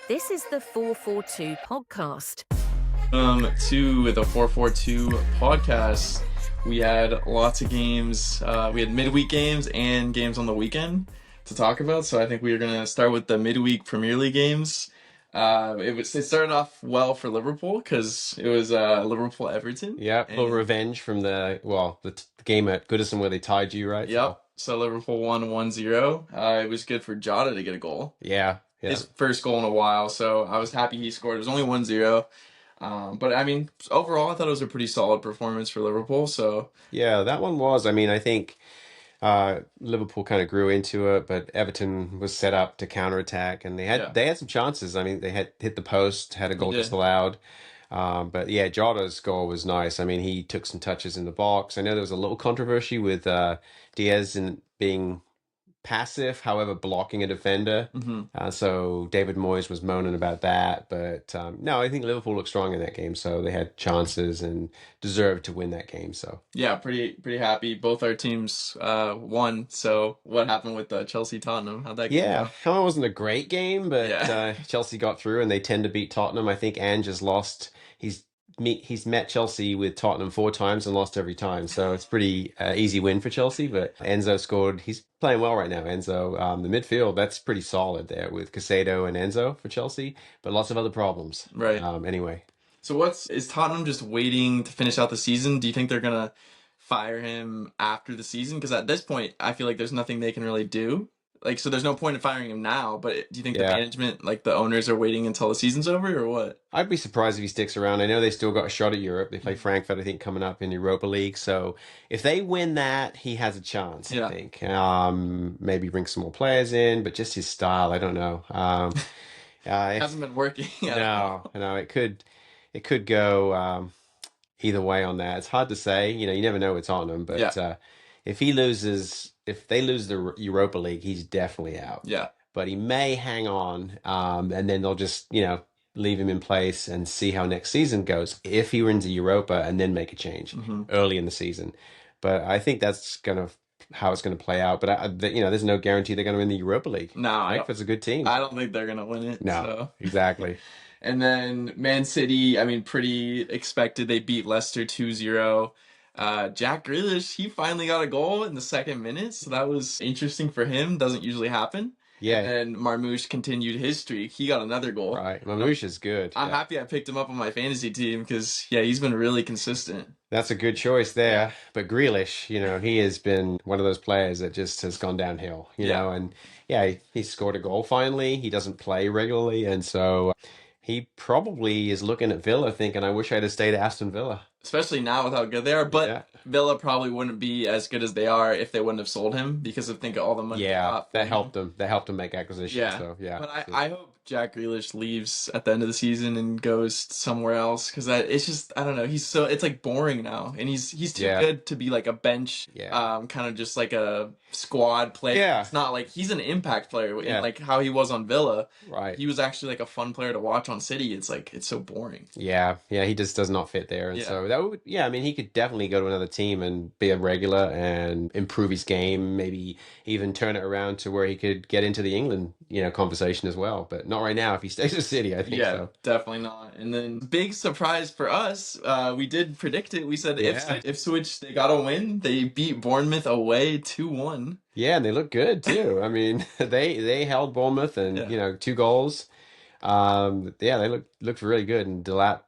This is the 442 podcast. To the 442 podcast. We had lots of games. We had midweek games and games on the weekend to talk about. So I think we are going to start with the midweek Premier League games. It started off well for Liverpool because it was Liverpool-Everton. Yeah, a little revenge from the game at Goodison where they tied you, right? Yep. So Liverpool won 1-0. It was good for Jota to get a goal. Yeah. His first goal in a while. So I was happy he scored. It was only 1-0. But I mean, overall, I thought it was a pretty solid performance for Liverpool. So Yeah, that one was. I mean, I think Liverpool kind of grew into it, but Everton was set up to counterattack, and they had some chances. I mean, they had hit the post, had a goal disallowed. But yeah, Jota's goal was nice. I mean, he took some touches in the box. I know there was a little controversy with Diaz in being passive, however, blocking a defender. So David Moyes was moaning about that. But no, I think Liverpool looked strong in that game. So they had chances and deserved to win that game. So yeah, pretty happy. Both our teams won. So what happened with Chelsea-Tottenham? How'd that go? It wasn't a great game, but Chelsea got through and they tend to beat Tottenham. I think Ange has lost. He's met Chelsea with Tottenham 4 times and lost every time. So it's pretty easy win for Chelsea. But Enzo scored. He's playing well right now, Enzo. The midfield, that's pretty solid there with Caicedo and Enzo for Chelsea. But lots of other problems. Right. Anyway. So is Tottenham just waiting to finish out the season? Do you think they're going to fire him after the season? Because at this point, I feel like there's nothing they can really do. So there's no point in firing him now, but do you think the management, the owners, are waiting until the season's over, or what? I'd be surprised if he sticks around. I know they still got a shot at Europe. They play Frankfurt, I think, coming up in Europa League. So if they win that, he has a chance, I think. Maybe bring some more players in, but just his style, I don't know. It hasn't been working. No, it could go either way on that. It's hard to say. You never know with Tottenham, but if they lose the Europa League, he's definitely out. Yeah. But he may hang on, and then they'll just, leave him in place and see how next season goes if he wins the Europa and then make a change early in the season. But I think that's how it's going to play out. But, there's no guarantee they're going to win the Europa League. No. Frankfurt's a good team. I don't think they're going to win it. No, so. Exactly. And then Man City, I mean, pretty expected. They beat Leicester 2-0. Jack Grealish, he finally got a goal in the second minute, so that was interesting for him. Doesn't usually happen. Yeah. And Marmoush continued his streak. He got another goal. Right. Marmoush is good. I'm happy I picked him up on my fantasy team because, he's been really consistent. That's a good choice there. But Grealish, he has been one of those players that just has gone downhill, know, and he scored a goal finally. He doesn't play regularly, and so he probably is looking at Villa thinking, I wish I had stayed at Aston Villa. Especially now with how good they are. But Villa probably wouldn't be as good as they are if they wouldn't have sold him because of all the money. Yeah, that helped them. That helped them make acquisitions. Yeah. So, But I hope Jack Grealish leaves at the end of the season and goes somewhere else because it's just, I don't know. It's boring now. And he's too good to be a bench, kind of just a squad player. Yeah. It's not he's an impact player. And how he was on Villa. Right. He was actually a fun player to watch on City. It's it's so boring. Yeah. Yeah. He just does not fit there. And so that would, I mean, he could definitely go to another team and be a regular and improve his game, maybe even turn it around to where he could get into the England, conversation as well. But not right now if he stays at City, I think so. Definitely not. And then big surprise for us, we did predict it. We said Ipswich, they got a win. They beat Bournemouth away 2-1. Yeah, and they look good too. I mean, they held Bournemouth and 2 goals. They looked really good, and Delap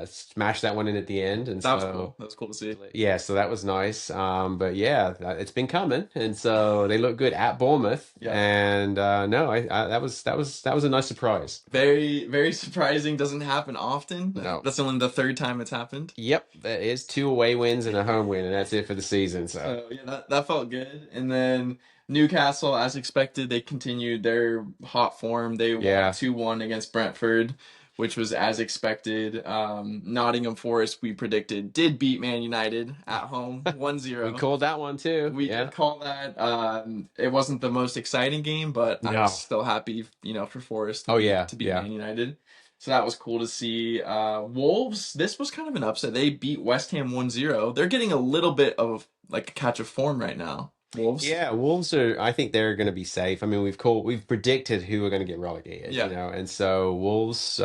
smashed that one in at the end, and that was cool. That was cool to see. Yeah, so that was nice. But it's been coming, and so they look good at Bournemouth. Yeah. And that was a nice surprise. Very, very surprising. Doesn't happen often. No, that's only the 3rd time it's happened. Yep, that is 2 away wins and a home win, and that's it for the season. So that felt good. And then Newcastle, as expected, they continued their hot form. They won 2-1 against Brentford, which was as expected. Nottingham Forest, we predicted, did beat Man United at home 1-0. We called that one too. We did call that. It wasn't the most exciting game, but I was still happy, for Forest to beat Man United. So that was cool to see. Wolves, this was kind of an upset. They beat West Ham 1-0. They're getting a little bit of a catch of form right now. Wolves. Yeah, Wolves are. I think they're going to be safe. I mean, we've predicted who are going to get relegated, Yeah. and so Wolves,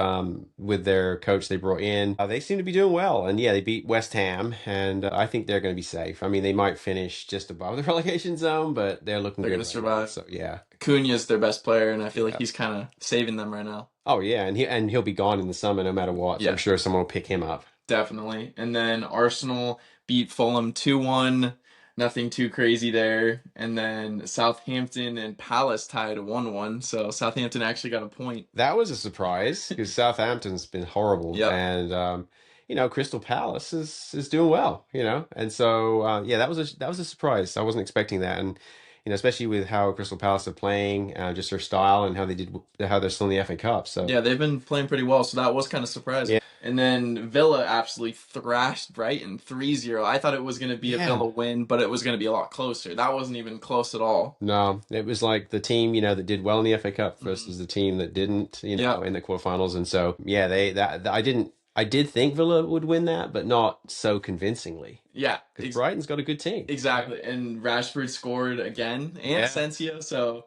with their coach they brought in, they seem to be doing well. And yeah, they beat West Ham, and I think they're going to be safe. I mean, they might finish just above the relegation zone, but they're looking They're good going to right now. survive. So yeah, Cunha's their best player, and I feel like yeah. he's kind of saving them right now. Oh yeah, and he'll be gone in the summer no matter what. So I'm Yeah, sure someone will pick him up. definitely. And then Arsenal beat Fulham 2-1. Nothing too crazy there. And then Southampton and Palace tied 1-1. So Southampton actually got a point. That was a surprise because Southampton's been horrible, Yep. and Crystal Palace is doing well, and so yeah, that was a surprise. I wasn't expecting that, and especially with how Crystal Palace are playing, just their style and how they're still in the FA Cup. So Yeah, they've been playing pretty well, so that was kind of surprising. yeah, And then Villa absolutely thrashed Brighton 3-0. I thought it was going to be a yeah. Villa win, but it was going to be a lot closer. That wasn't even close at all. No, it was like the team that did well in the FA Cup versus the team that didn't, Yeah. in the quarterfinals, and so yeah, I did think Villa would win that, but not so convincingly. Yeah, Because Brighton's got a good team. exactly. And Rashford scored again, and Yeah. Asensio, so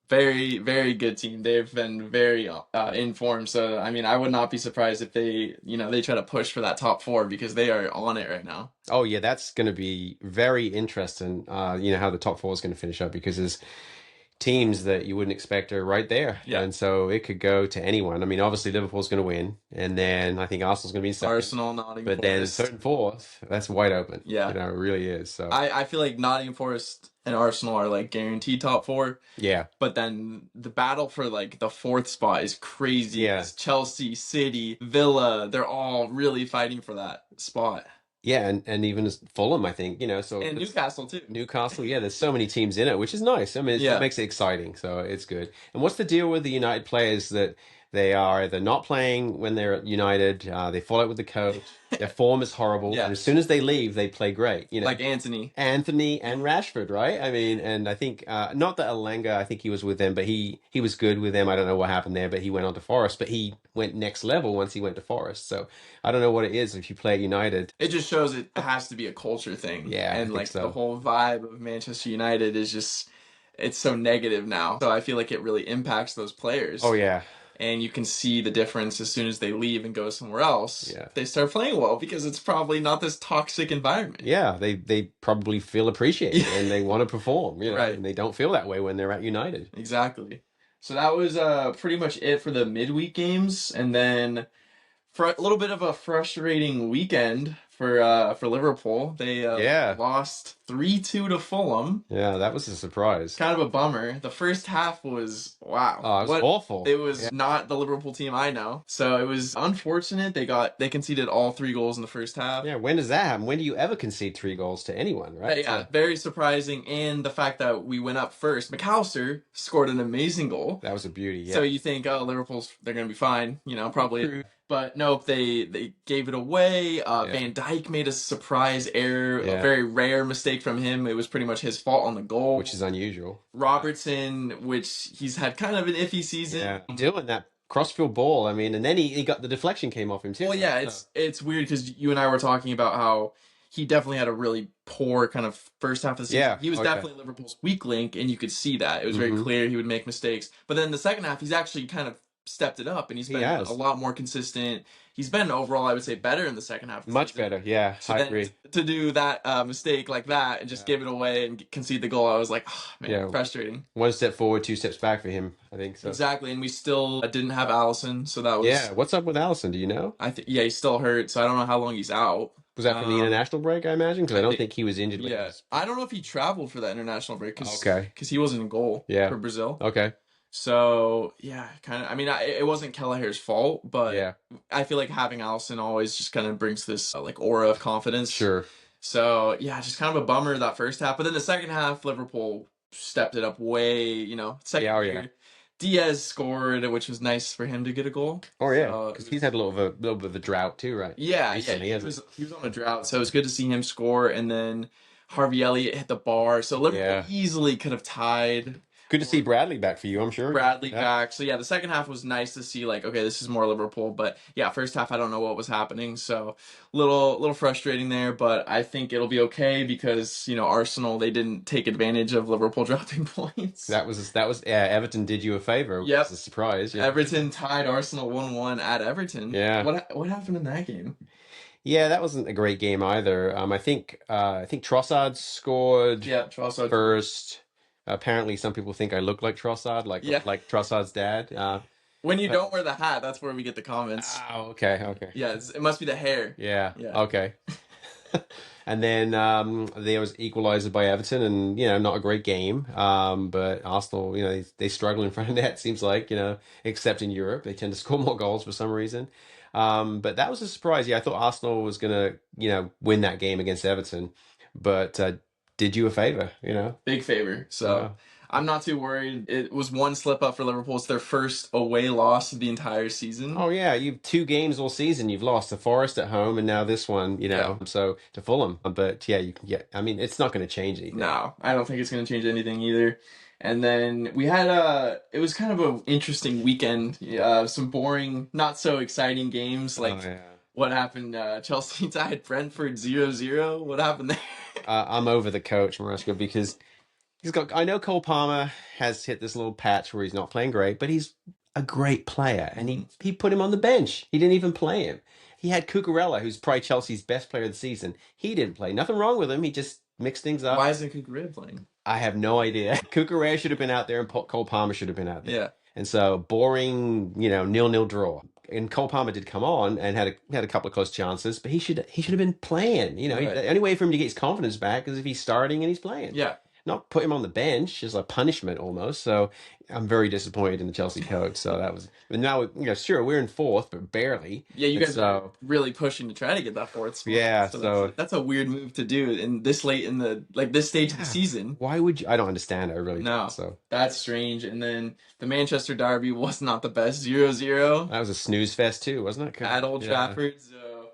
very, very good team. They've been very in form. So, I mean, I would not be surprised if they try to push for that top four because they are on it right now. Oh yeah, that's going to be very interesting. How the top four is going to finish up because there's teams that you wouldn't expect are right there, Yeah. and so it could go to anyone. I mean, obviously Liverpool's going to win, and then I think Arsenal's going to be second. Arsenal, Nottingham But then Forest. third and fourth, that's wide open. Yeah. It really is. So I feel like Nottingham Forest and Arsenal are like guaranteed top four. yeah, But then the battle for like the fourth spot is crazy. Yeah. It's Chelsea, City, Villa, they're all really fighting for that spot. yeah, and even as Fulham, I think, so And Newcastle too. Newcastle, yeah, there's so many teams in it, which is nice. I mean, Yeah. it makes it exciting, so it's good. And what's the deal with the United players that they are either not playing when they're at United, they fall out with the coach, their form is horrible, Yeah. and as soon as they leave, they play great. Like Anthony. Anthony and Rashford, right? I mean, and I think not that Alenga, I think he was with them, but he was good with them. I don't know what happened there, but he went on to Forest, but he went next level once he went to Forest. So I don't know what it is if you play at United. It just shows it has to be a culture thing. Yeah, I And think like so. the whole vibe of Manchester United is just it's so negative now. So I feel like it really impacts those players. Oh yeah. And you can see the difference as soon as they leave and go somewhere else. Yeah. They start playing well because it's probably not this toxic environment. Yeah, they probably feel appreciated and they want to perform, Right. and they don't feel that way when they're at United. Exactly. So that was pretty much it for the midweek games, and then for a little bit of a frustrating weekend for Liverpool. They Yeah. lost 3-2 to Fulham. Yeah, that was a surprise. Kind of a bummer. The first half was wow. Oh, it was awful. It was Yeah. not the Liverpool team I know. So it was unfortunate. They conceded all 3 goals in the first half. Yeah, when does that happen? When do you ever concede 3 goals to anyone, right? Yeah, So very surprising. And the fact that we went up first. McAllister scored an amazing goal. that was a beauty. Yeah. So you think, oh, they're going to be fine, probably. But nope, they gave it away. Van Dijk made a surprise error, a very rare mistake from him. It was pretty much his fault on the goal. Which is unusual. Robertson, which he's had kind of an iffy season. Yeah. Doing that crossfield ball, I mean, and then he got the deflection came off him too. Well, yeah, it's weird because you and I were talking about how he definitely had a really poor kind of first half of the season. Yeah, He was definitely Liverpool's weak link, and you could see that. It was very clear he would make mistakes. But then the second half, he's actually kind of stepped it up, and he's been a lot more consistent. He's been overall, I would say, better in the second half. Much better, yeah. So I then agree. to do that mistake like that and just give it away and concede the goal, I was like, oh, man, frustrating. 1 step forward, 2 steps back for him, I think. So. Exactly, and we still didn't have Allison, so that was... Yeah, what's up with Allison? Do you know? He's still hurt, so I don't know how long he's out. Was that from the international break, I imagine? Because I don't think he was injured. Yeah, I don't know if he traveled for that international break because he wasn't in goal for Brazil. Okay. So, yeah, kind of, I mean, it wasn't Kelleher's fault, but I feel like having Allison always just kind of brings this like aura of confidence. Sure. So, yeah, just kind of a bummer that first half. But then the second half, Liverpool stepped it up way, second year. Diaz scored, which was nice for him to get a goal. Oh yeah, because he's had a little bit of a drought too, right? Yeah, he was on a drought, so it was good to see him score. And then Harvey Elliott hit the bar, so Liverpool easily could have tied. Good to see Bradley back for you, I'm sure. Bradley Yeah. back. So yeah, the second half was nice to see like, okay, this is more Liverpool. But yeah, first half I don't know what was happening. So little frustrating there, but I think it'll be okay because, Arsenal, they didn't take advantage of Liverpool dropping points. That was Everton did you a favor. Yep. It was a surprise. Yeah. Everton tied Arsenal 1-1 at Everton. Yeah. What happened in that game? Yeah, that wasn't a great game either. I think Trossard scored Yeah, Trossard first. Apparently, some people think I look like Trossard, like Trossard's dad. When you don't wear the hat, that's where we get the comments. Oh, okay. Yeah, it must be the hair. Yeah. Yeah. Okay. And then there was equalizer by Everton, and not a great game. But Arsenal, they struggle in front of net. Seems like except in Europe, they tend to score more goals for some reason. But that was a surprise. Yeah, I thought Arsenal was gonna win that game against Everton, but did you a favor, Big favor. So I'm not too worried. It was one slip up for Liverpool. It's their first away loss of the entire season. Oh yeah, you've 2 games all season. You've lost to Forest at home, and now this one. So to Fulham. But yeah, I mean, it's not going to change anything. No, I don't think it's going to change anything either. And then we had it was kind of an interesting weekend. Some boring, not so exciting games. Like what happened? Chelsea tied Brentford 0-0. What happened there? I'm over the coach, Mariska, because I know Cole Palmer has hit this little patch where he's not playing great, but he's a great player, and he put him on the bench. He didn't even play him. He had Cucurella, who's probably Chelsea's best player of the season. He didn't play. Nothing wrong with him. He just mixed things up. Why isn't Cucurella playing? I have no idea. Cucurella should have been out there, and Cole Palmer should have been out there. Yeah. And so boring, 0-0 draw. And Cole Palmer did come on and had a couple of close chances, but he should have been playing. Right. The only way for him to get his confidence back is if he's starting and he's playing. Yeah. Not put him on the bench as a punishment almost. So I'm very disappointed in the Chelsea coach. So that was. But now, sure, we're in fourth, but barely. Yeah, you guys are really pushing to try to get that fourth spot. Yeah, so that's a weird move to do in this late in this stage of the season. Why would you? I don't understand it. I really no. don't. So that's strange. And then the Manchester derby was not the best. 0-0. That was a snooze fest too, wasn't it? At Old Trafford. So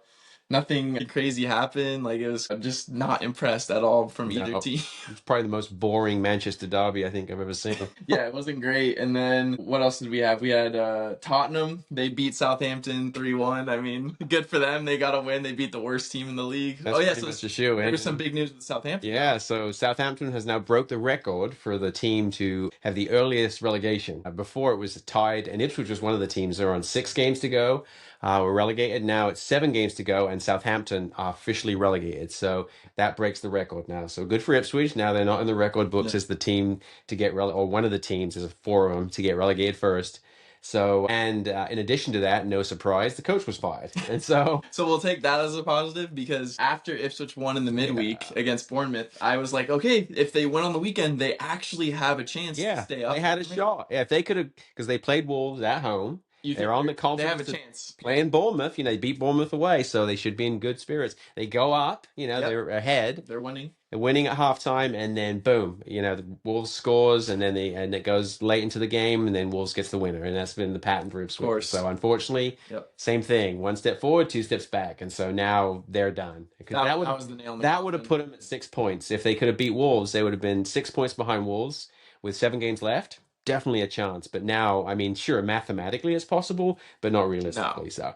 nothing crazy happened. Like, it was, I'm just not impressed at all from either team. It's probably the most boring Manchester derby I think I've ever seen. Yeah, it wasn't great. And then what else did we have? We had Tottenham. They beat Southampton 3-1. I mean, good for them. They got a win. They beat the worst team in the league. That's much a shoe. There was some big news with Southampton. Yeah, so Southampton has now broke the record for the team to have the earliest relegation. Before it was tied, and Ipswich was one of the teams. They're on 6 games to go. We're relegated. Now it's 7 games to go, and Southampton are officially relegated. So that breaks the record now. So good for Ipswich. Now they're not in the record books as the team to get or one of the teams, there's 4 of them, to get relegated first. So, and in addition to that, no surprise, the coach was fired. And so we'll take that as a positive, because after Ipswich won in the midweek against Bournemouth, I was like, okay, if they win on the weekend, they actually have a chance to stay up. They had a shot. Yeah, if they could have, because they played Wolves at home. They're on the confidence. They have a chance. Playing Bournemouth, they beat Bournemouth away, so they should be in good spirits. They go up, they're ahead. They're winning. They're winning at halftime, and then boom, the Wolves scores, and then it goes late into the game, and then Wolves gets the winner, and that's been the pattern for Ipswich. Of course. So unfortunately, same thing: 1 step forward, 2 steps back, and so now they're done. That was the nail in the That would have put them at 6 points. If they could have beat Wolves, they would have been 6 points behind Wolves with 7 games left. Definitely a chance, but now, I mean, sure, mathematically it's possible, but not realistically. No. So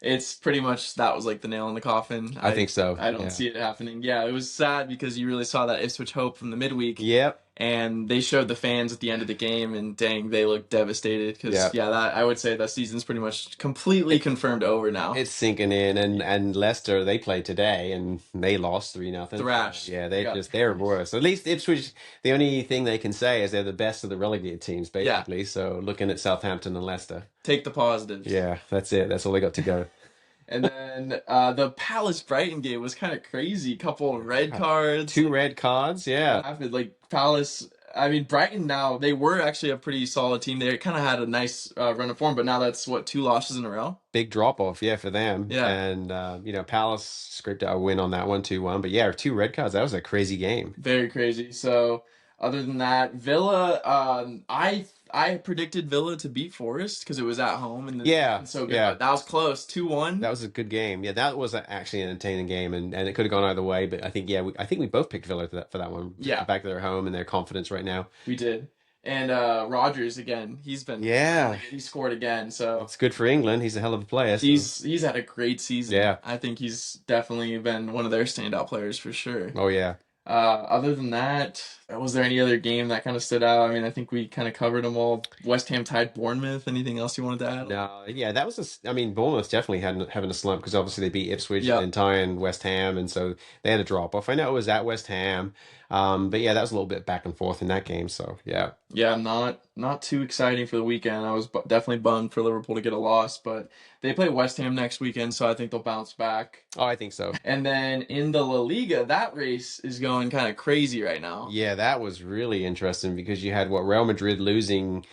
it's pretty much, that was like the nail in the coffin. I think so. I don't see it happening. Yeah, it was sad because you really saw that Ipswich hope from the midweek. Yep. And they showed the fans at the end of the game, and dang, they looked devastated. Because that, I would say that season's pretty much completely confirmed over now. It's sinking in, and Leicester, they played today, and they lost 3-0. Thrashed. Yeah, they're worse. At least Ipswich, the only thing they can say is they're the best of the relegated teams, basically. Yeah. So looking at Southampton and Leicester, take the positives. Yeah, that's it. That's all they got to go. And then the Palace-Brighton game was kind of crazy. Couple of red cards. 2 red cards, yeah. Like Palace, I mean, Brighton now, they were actually a pretty solid team. They kind of had a nice run of form, but now that's, 2 losses in a row? Big drop-off, for them. Yeah. And, Palace scraped out a win on that one, 2-1. But, 2 red cards. That was a crazy game. Very crazy. So, other than that, Villa, I predicted Villa to beat Forest because it was at home. And so good. That was close, 2-1. That was a good game. Yeah, that was actually an entertaining game, and it could have gone either way. But I think, we both picked Villa for that one. Yeah. Back to their home and their confidence right now. We did. And Rodgers again, he's been Yeah, he scored again, so it's good for England. He's a hell of a player. So. he's had a great season. Yeah. I think he's definitely been one of their standout players for sure. Oh yeah. Other than that, was there any other game that kind of stood out? I mean, I think we kind of covered them all. West Ham tied Bournemouth. Anything else you wanted to add? No, yeah, that was I mean, Bournemouth definitely had having a slump because obviously they beat Ipswich Yeah. and then tying West Ham, and so they had a drop off. I know it was at West Ham, but yeah, that was a little bit back and forth in that game. So yeah, Yeah, not too exciting for the weekend. I was definitely bummed for Liverpool to get a loss, but they play West Ham next weekend, so I think they'll bounce back. oh, I think so. And then in the La Liga, that race is going kind of crazy right now. Yeah, that was really interesting because you had Real Madrid losing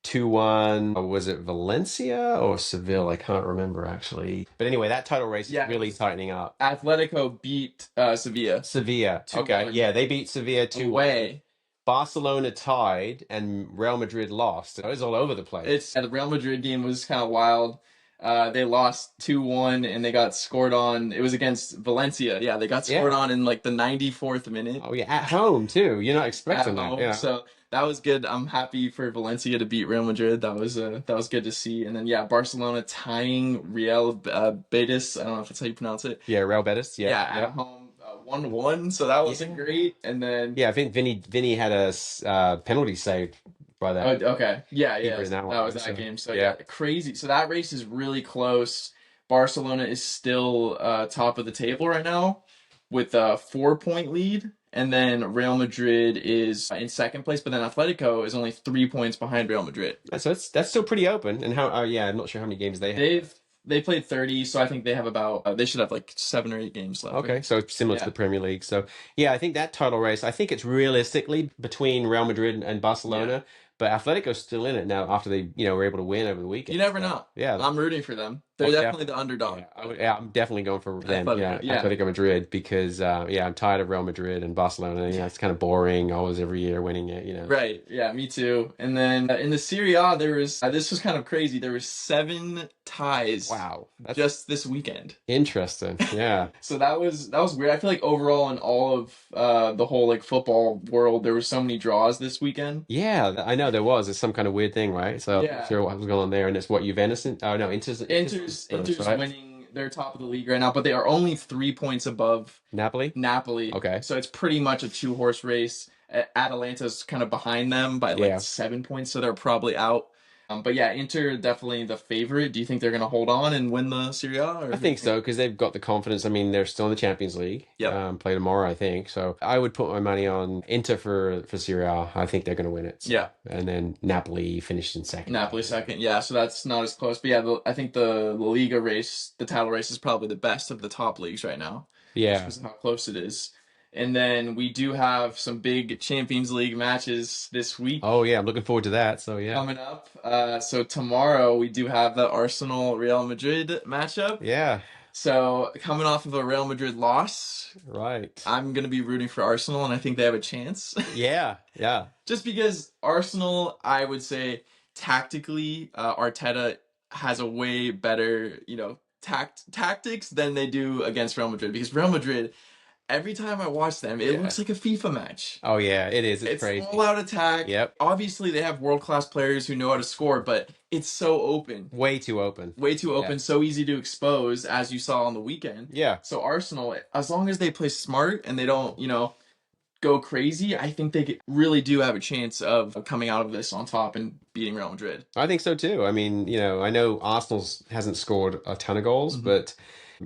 2-1. Was it Valencia or Seville? I can't remember actually. But anyway, that title race is really tightening up. Atletico beat Sevilla. Sevilla. Okay. 2-1. Yeah, they beat Sevilla 2-1. Away. Barcelona tied and Real Madrid lost. It was all over the place. The Real Madrid game was kind of wild. They lost 2-1 and they got scored on. It was against Valencia. Yeah, they got scored on in like the 94th minute. Oh yeah, at home too. You're not expecting At home. that. Yeah. So that was good. I'm happy for Valencia to beat Real Madrid. That was good to see. And then Barcelona tying Real Betis. I don't know if that's how you pronounce it. Yeah, Real Betis. Yeah. Yeah, at home 1-1. So that wasn't great. And then I think Vinny had a penalty saved by that. oh, okay. Yeah. That was that game. So crazy. So that race is really close. Barcelona is still top of the table right now with a 4-point lead. And then Real Madrid is in second place, but then Atletico is only 3 points behind Real Madrid. So that's still pretty open. And how? I'm not sure how many games they have. They played 30, so I think they have about they should have like 7 or 8 games left. Okay, so similar to the Premier League. So I think that title race, I think it's realistically between Real Madrid and Barcelona. Yeah. But Atletico's still in it now after they, were able to win over the weekend. You never know. Yeah, I'm rooting for them. They're definitely the underdog. I'm definitely going for them. Atletico, Atletico Madrid because I'm tired of Real Madrid and Barcelona. It's kind of boring, always every year winning it. Right. Yeah, me too. And then in the Serie A, there was this was kind of crazy. There was 7 ties. Wow, that's just this weekend. Interesting. Yeah. So that was weird. I feel like overall in all of the whole like football world, there were so many draws this weekend. Yeah, I know there was. It's some kind of weird thing, right? So I'm not sure what was going on there. And it's what Juventus. Oh no, Inter's right? Winning. They're top of the league right now, but they are only 3 points above Napoli. Okay. So it's pretty much a 2-horse race. Atalanta's kind of behind them by like 7 points, so they're probably out. But Inter definitely the favorite. Do you think they're going to hold on and win the Serie A? I think so because they've got the confidence. I mean, they're still in the Champions League. Yeah. Play tomorrow, I think. So I would put my money on Inter for Serie A. I think they're going to win it. So. Yeah. And then Napoli finished in second. Napoli second. Yeah. So that's not as close. But I think the Liga race, the title race, is probably the best of the top leagues right now. Yeah. Just because of how close it is. And then we do have some big Champions League matches this week. Oh, yeah. I'm looking forward to that. So, yeah. Coming up. So tomorrow we do have the Arsenal-Real Madrid matchup. Yeah. So coming off of a Real Madrid loss. Right. I'm going to be rooting for Arsenal, and I think they have a chance. Yeah. Just because Arsenal, I would say, tactically, Arteta has a way better, tactics than they do against Real Madrid. Because Real Madrid... Every time I watch them, it looks like a FIFA match. Oh, yeah, it is. It's crazy. It's all-out attack. Yep. Obviously, they have world-class players who know how to score, but it's so open. Way too open. So easy to expose, as you saw on the weekend. Yeah. So Arsenal, as long as they play smart and they don't, go crazy, I think they really do have a chance of coming out of this on top and beating Real Madrid. I think so, too. I mean, I know Arsenal hasn't scored a ton of goals, but...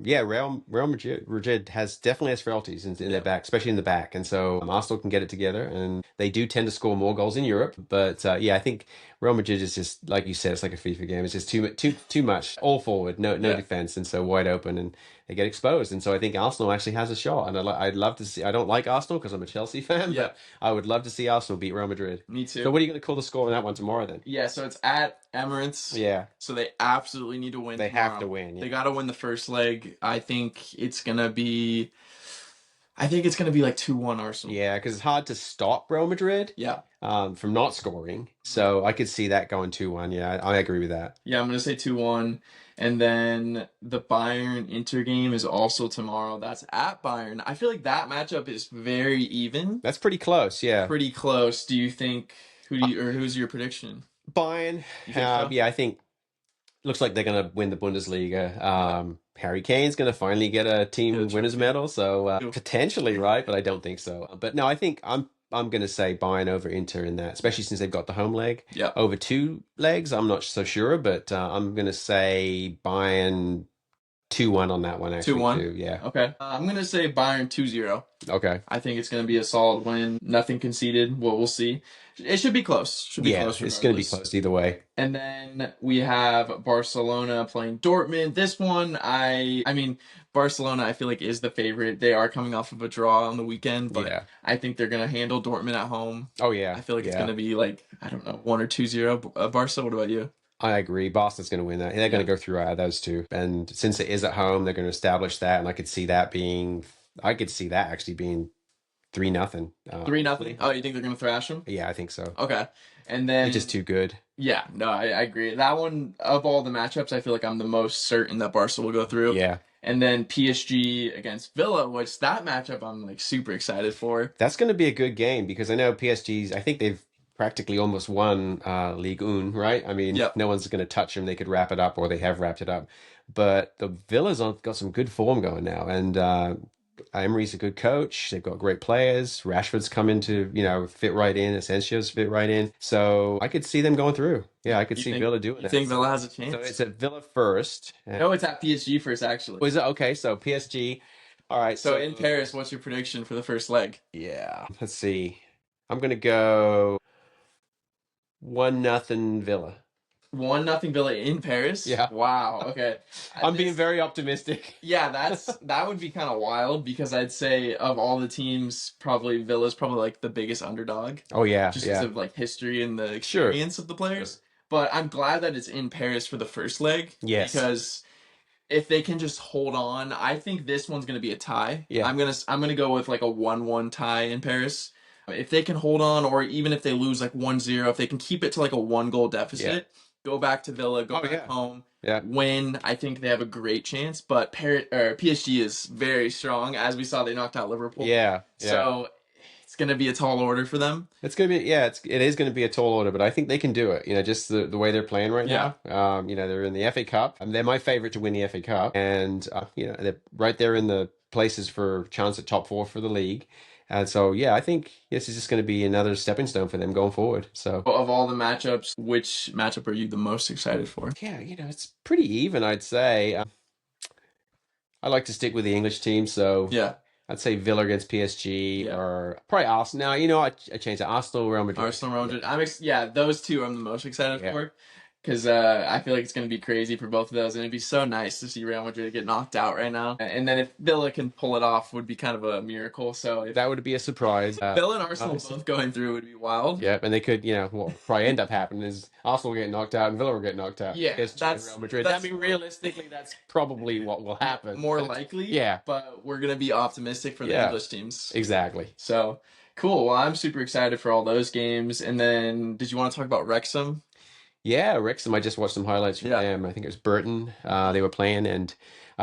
Yeah, Real Madrid definitely has frailties in their back, especially in the back, and so Arsenal can get it together, and they do tend to score more goals in Europe. But I think Real Madrid is just like you said, it's like a FIFA game. It's just too much, all forward, no defense, and so wide open, and they get exposed. And so I think Arsenal actually has a shot, and I'd love to see. I don't like Arsenal because I'm a Chelsea fan, but I would love to see Arsenal beat Real Madrid. Me too. So what are you going to call the score on that one tomorrow then? Yeah, so it's at Emirates. Yeah. So they absolutely need to win. They have to win. Yeah. They got to win the first leg. I think it's gonna be like 2-1 Arsenal. Yeah, because it's hard to stop Real Madrid. Yeah. From not scoring. So I could see that going 2-1. Yeah, I agree with that. Yeah, I'm gonna say 2-1. And then the Bayern Inter game is also tomorrow. That's at Bayern. I feel like that matchup is very even. That's pretty close, yeah. Pretty close. Do you think Who's your prediction? Bayern. You think so? Yeah, I think looks like they're going to win the Bundesliga. Harry Kane's going to finally get a team winners medal, so potentially, right? But I don't think so. But no, I think I'm going to say Bayern over Inter in that, especially since they've got the home leg. Yeah. Over 2 legs, I'm not so sure, but I'm going to say Bayern 2-1 on that one, actually. 2-1? Yeah. Okay. I'm going to say Bayern 2-0. Okay. I think it's going to be a solid win. Nothing conceded. Well, we'll see. It should be close. Should be close. It's going to be close either way. And then we have Barcelona playing Dortmund. This one, I mean, Barcelona, I feel like is the favorite. They are coming off of a draw on the weekend, but I think they're going to handle Dortmund at home. Oh, yeah. I feel like it's going to be like, I don't know, 1 or 2-0 Barca. What about you? I agree. Boston's going to win that. They're going to go through those two. And since it is at home, they're going to establish that. And I could see that actually being 3-0. 3-0? Oh, you think they're going to thrash them? Yeah, I think so. Okay. And then they're just too good. Yeah, no, I agree. That one, of all the matchups, I feel like I'm the most certain that Barca will go through. Yeah. And then PSG against Villa, which that matchup I'm like super excited for. That's going to be a good game because I know I think they've practically almost won Ligue 1, right? I mean, no one's going to touch them. They could wrap it up, or they have wrapped it up. But the Villa's got some good form going now, and Emery's a good coach. They've got great players. Rashford's come into, fit right in. Asensio's fit right in. So I could see them going through. Yeah, I could see Villa doing that. You think Villa has a chance? So it's at Villa first. No, it's at PSG first, actually. Was it? Okay, so PSG. All right. So in Paris, what's your prediction for the first leg? Yeah. Let's see. I'm going to go 1-0 Villa. 1-0 Villa in Paris? Yeah. Wow. Okay. I'm being very optimistic. Yeah, that would be kind of wild because I'd say of all the teams, probably Villa's probably like the biggest underdog. Oh yeah. Just because of like history and the experience of the players. Sure. But I'm glad that it's in Paris for the first leg. Yes. Because if they can just hold on, I think this one's gonna be a tie. Yeah. I'm gonna go with like a 1-1 tie in Paris. If they can hold on, or even if they lose like 1-0, if they can keep it to like a 1-goal deficit, go back to Villa, go back home, win. I think they have a great chance. But PSG is very strong, as we saw. They knocked out Liverpool. Yeah. So it's going to be a tall order for them. It's going to be it is going to be a tall order, but I think they can do it. Just the way they're playing right now. They're in the FA Cup. They're my favorite to win the FA Cup, and they're right there in the places for chance at top 4 for the league. And so, I think this is just going to be another stepping stone for them going forward. So, of all the matchups, which matchup are you the most excited for? Yeah, it's pretty even, I'd say. I like to stick with the English team, so I'd say Villa against PSG or probably Arsenal. Now, I changed it. Arsenal, Real Madrid. Arsenal, Real Madrid. Those two I'm the most excited for. Because I feel like it's going to be crazy for both of those, and it'd be so nice to see Real Madrid get knocked out right now. And then if Villa can pull it off, would be kind of a miracle. So that would be a surprise. Villa and Arsenal both going through would be wild. Yeah, and they could, what probably end up happening is Arsenal will get knocked out and Villa will get knocked out. Yeah, that's Real Madrid. I mean, realistically, that's probably what will happen. More likely. Yeah, but we're going to be optimistic for the English teams. Exactly. So cool. Well, I'm super excited for all those games. And then, did you want to talk about Wrexham? Yeah, Wrexham. I just watched some highlights from them. I think it was Burton. They were playing, and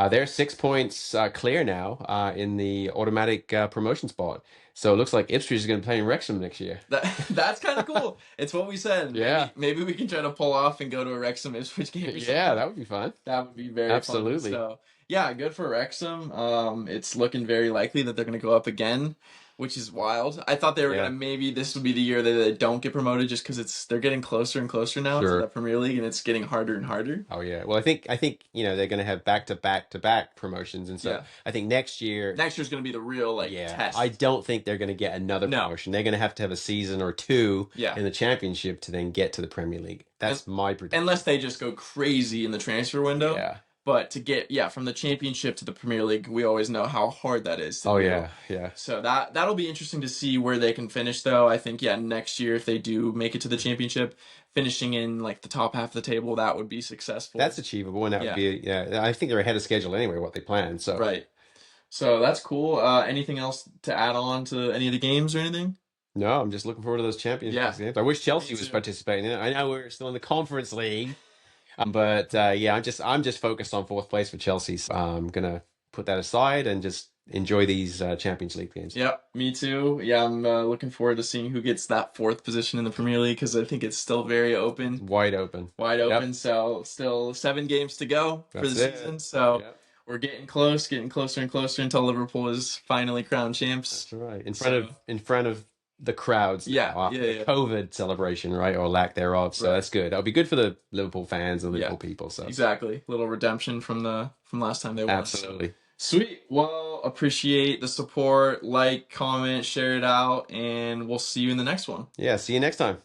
they're 6 points clear now in the automatic promotion spot. So it looks like Ipswich is going to play in Wrexham next year. That's kind of cool. It's what we said. Yeah. Maybe we can try to pull off and go to a Wrexham Ipswich game. Yeah, that would be fun. That would be very Absolutely. fun. So, yeah, good for Wrexham. It's looking very likely that they're going to go up again, which is wild. I thought they were gonna maybe this would be the year that they don't get promoted, just because they're getting closer and closer now to the Premier League, and it's getting harder and harder. Oh yeah. Well, I think they're gonna have back to back promotions, and so I think next year's gonna be the real test. I don't think they're gonna get another promotion. They're gonna have to have a season or two in the Championship to then get to the Premier League. That's my prediction. Unless they just go crazy in the transfer window. Yeah. But to get from the Championship to the Premier League, we always know how hard that is. Yeah. So that'll be interesting to see where they can finish, though. I think next year, if they do make it to the Championship, finishing in the top half of the table, that would be successful. That's achievable, and that would be I think they're ahead of schedule anyway. What they planned, so right. So that's cool. Anything else to add on to any of the games or anything? No, I'm just looking forward to those Championship games. I wish Chelsea was participating in it. I know we're still in the Conference League. But I'm just focused on 4th place for Chelsea. So I'm gonna put that aside and just enjoy these Champions League games. Yep, me too. Yeah, I'm looking forward to seeing who gets that fourth position in the Premier League because I think it's still very open. Wide open. Wide Yep. open. So still 7 games to go for the season. So Yep. we're getting closer and closer until Liverpool is finally crowned champs. That's right. In front of the crowds. Yeah, The COVID celebration, right, or lack thereof. So that's good. That'll be good for the Liverpool fans and Liverpool people. So exactly, little redemption from last time they won. Absolutely. So. Sweet. Well, appreciate the support. Like, comment, share it out, and we'll see you in the next one. Yeah. See you next time.